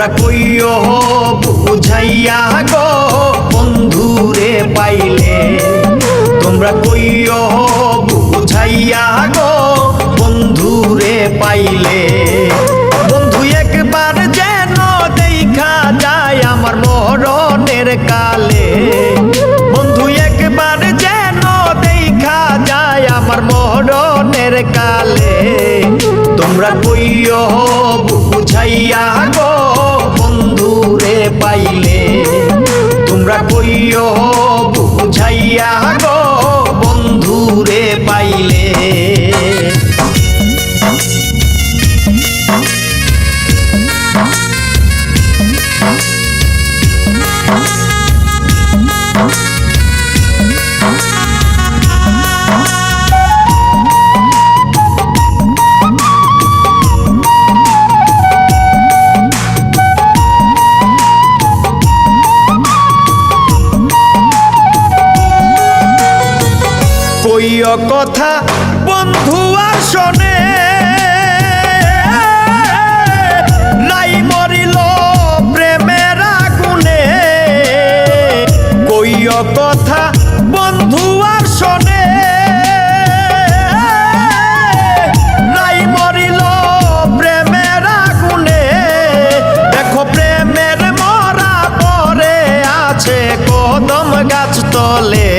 তোমরা কইও বুঝাইয়া গো বন্ধুরে পাইলে, তোমরা কইও বুঝাইয়া গো বন্ধুরে পাইলে। বন্ধু একবার যেন দেখা যায় আমার মরণের কালে, বন্ধু একবার যেন দেখা যায় আমার মরণের কালে। তোমরা কইও বুঝাইয়া গো বন্ধুরে পাইলে, তোমরা কইও বুঝাইয়া গো বন্ধুরে পাইলে। কইও কথা বন্ধু আর শোনে, নাই মরিল প্রেমের আগুনে। কইও কথা বন্ধু আর শোনে, নাই মরিল প্রেমের আগুনে। দেখো প্রেমের মরা পরে আছে কদম গাছ তলে,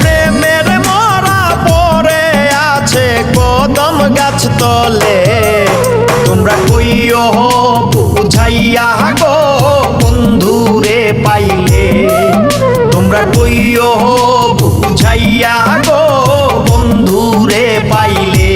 প্রেমের মরা পরে আছে কদম গাছ তলে। তোমরা কইও বুঝাইয়া গো বন্ধুরে পাইলে, তোমরা কইও বুঝাইয়া গো বন্ধুরে পাইলে।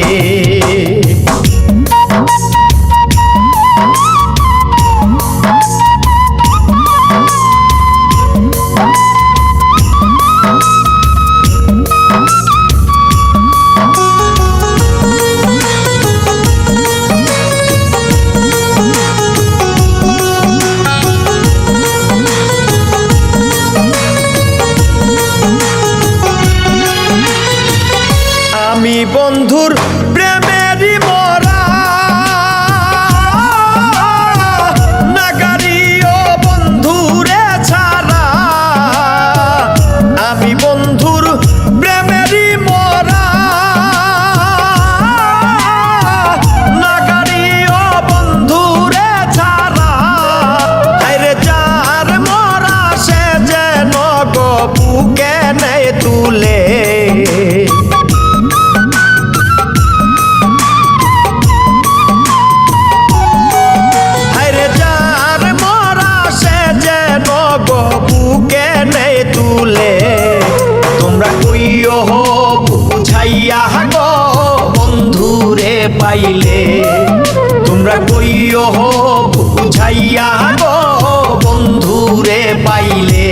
আমি বন্ধুর প্রেমেরই মরা, নাগারি ও বন্ধুরে ছাড়া। আমি বন্ধুর প্রেমেরই মরা, নাগারি ও বন্ধুরে ছাড়া। আরে যার মরা সে যেন গো বুকে নেই তুলে, বুকে নেই তুলে। তোমরা কইও বুঝাইয়া গো বন্ধুরে পাইলে, তোমরা কইও বুঝাইয়া গো বন্ধুরে পাইলে।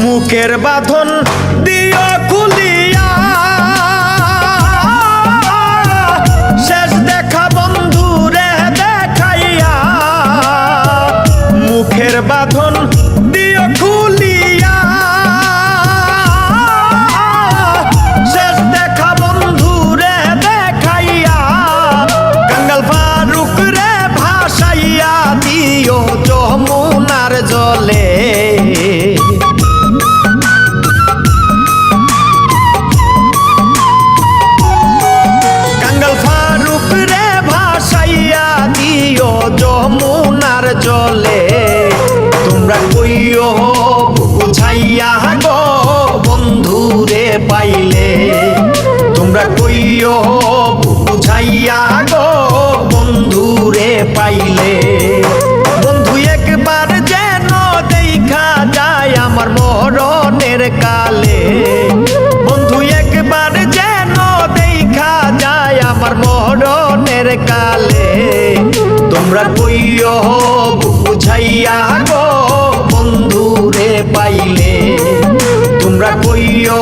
মুখের বাঁধন দিও খুলিয়া, শেষ দেখা বন্ধুরে দেখাইয়া। মুখের বাঁধন দিও খুলিয়া, শেষ দেখা বন্ধুরে দেখাইয়া। কাঙ্গাল ফারুক রে ভাসাইয়া দিও যমুনার জলে, কইও বুঝাইয়া গো বন্ধুরে পাইলে তোমরা কইও